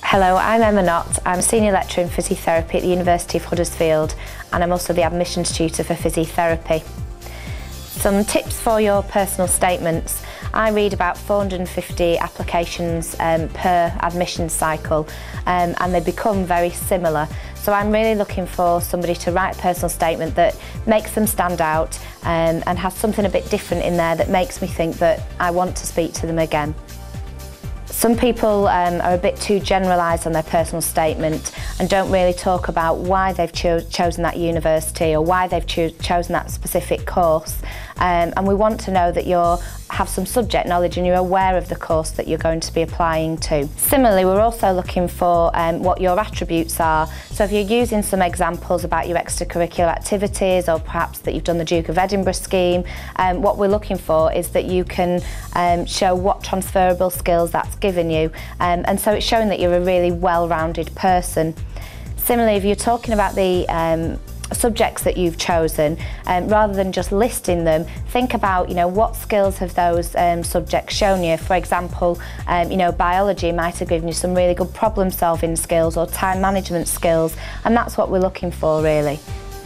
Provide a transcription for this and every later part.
Hello, I'm Emma Knott. I'm a Senior Lecturer in Physiotherapy at the University of Huddersfield, and I'm also the Admissions Tutor for Physiotherapy. Some tips for your personal statements. I read about 450 applications per admissions cycle, and they become very similar. So I'm really looking for somebody to write a personal statement that makes them stand out and has something a bit different in there that makes me think that I want to speak to them again. Some people are a bit too generalised on their personal statement and don't really talk about why they've chosen that university or why they've chosen that specific course. And we want to know that you have some subject knowledge and you're aware of the course that you're going to be applying to. Similarly, we're also looking for what your attributes are. So if you're using some examples about your extracurricular activities, or perhaps that you've done the Duke of Edinburgh scheme, what we're looking for is that you can show what transferable skills that's given you. And so it's showing that you're a really well-rounded person. Similarly, if you're talking about the subjects that you've chosen, rather than just listing them, think about what skills have those subjects shown you. For example, biology might have given you some really good problem solving skills or time management skills, and that's what we're looking for really.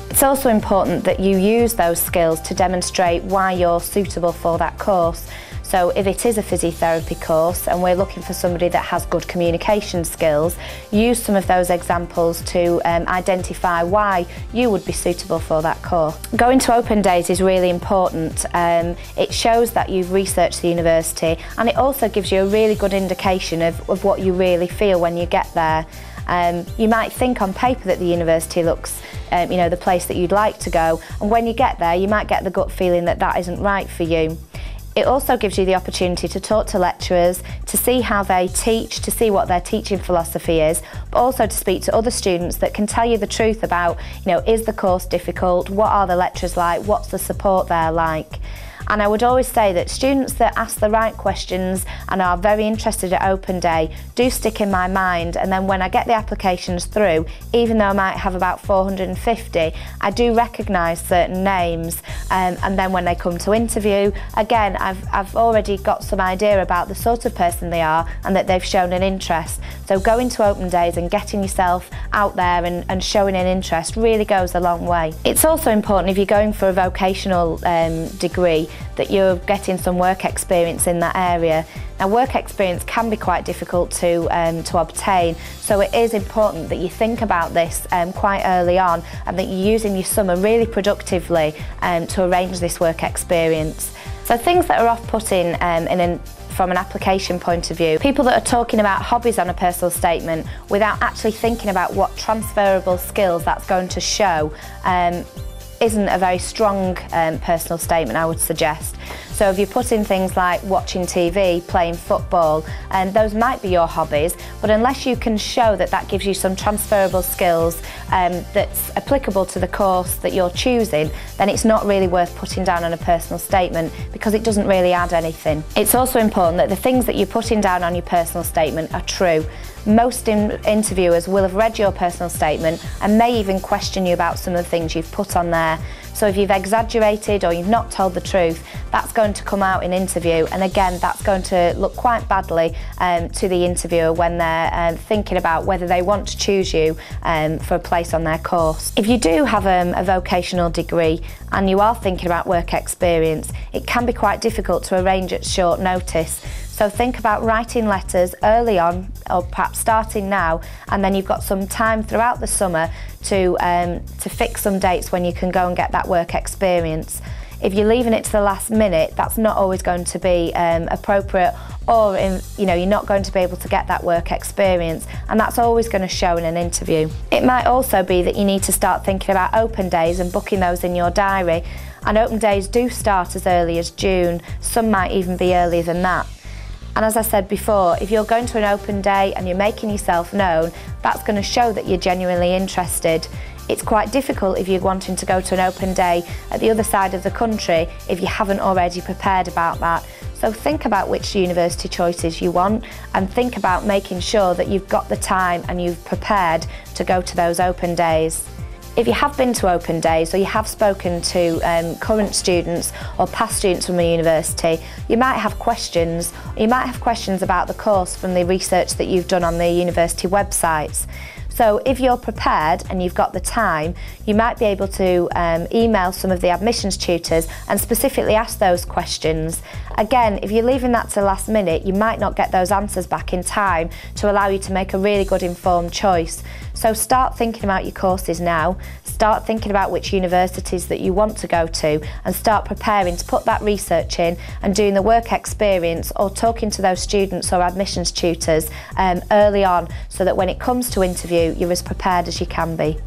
It's also important that you use those skills to demonstrate why you're suitable for that course. So if it is a physiotherapy course and we're looking for somebody that has good communication skills, use some of those examples to identify why you would be suitable for that course. Going to open days is really important. It shows that you've researched the university, and it also gives you a really good indication of what you really feel when you get there. You might think on paper that the university looks the place that you'd like to go, and when you get there you might get the gut feeling that that isn't right for you. It also gives you the opportunity to talk to lecturers, to see how they teach, to see what their teaching philosophy is, but also to speak to other students that can tell you the truth about, is the course difficult, what are the lecturers like, what's the support there like. And I would always say that students that ask the right questions and are very interested at open day do stick in my mind, and then when I get the applications through, even though I might have about 450, I do recognise certain names, and then when they come to interview, again I've already got some idea about the sort of person they are and that they've shown an interest. So going to open days and getting yourself out there and showing an interest really goes a long way. It's also important, if you're going for a vocational degree, that you're getting some work experience in that area. Now, work experience can be quite difficult to obtain, so it is important that you think about this quite early on, and that you're using your summer really productively to arrange this work experience. So things that are off-putting from an application point of view, people that are talking about hobbies on a personal statement without actually thinking about what transferable skills that's going to show isn't a very strong personal statement, I would suggest. So if you put in things like watching TV, playing football, and those might be your hobbies, but unless you can show that that gives you some transferable skills that's applicable to the course that you're choosing, then it's not really worth putting down on a personal statement, because it doesn't really add anything. It's also important that the things that you're putting down on your personal statement are true. Most interviewers will have read your personal statement and may even question you about some of the things you've put on there. So if you've exaggerated or you've not told the truth, that's going to come out in interview, and again that's going to look quite badly to the interviewer when they're thinking about whether they want to choose you for a place on their course. If you do have a vocational degree and you are thinking about work experience, it can be quite difficult to arrange at short notice. So think about writing letters early on, or perhaps starting now, and then you've got some time throughout the summer to fix some dates when you can go and get that work experience. If you're leaving it to the last minute, that's not always going to be appropriate, or you're not going to be able to get that work experience, and that's always going to show in an interview. It might also be that you need to start thinking about open days and booking those in your diary, and open days do start as early as June, some might even be earlier than that. And as I said before, if you're going to an open day and you're making yourself known, that's going to show that you're genuinely interested. It's quite difficult if you're wanting to go to an open day at the other side of the country if you haven't already prepared about that. So think about which university choices you want, and think about making sure that you've got the time and you've prepared to go to those open days. If you have been to open days or you have spoken to current students or past students from a university, you might have questions. You might have questions about the course from the research that you've done on the university websites. So if you're prepared and you've got the time, you might be able to email some of the admissions tutors and specifically ask those questions. Again, if you're leaving that to the last minute, you might not get those answers back in time to allow you to make a really good informed choice. So start thinking about your courses now, start thinking about which universities that you want to go to, and start preparing to put that research in and doing the work experience or talking to those students or admissions tutors early on, so that when it comes to interview, you're as prepared as you can be.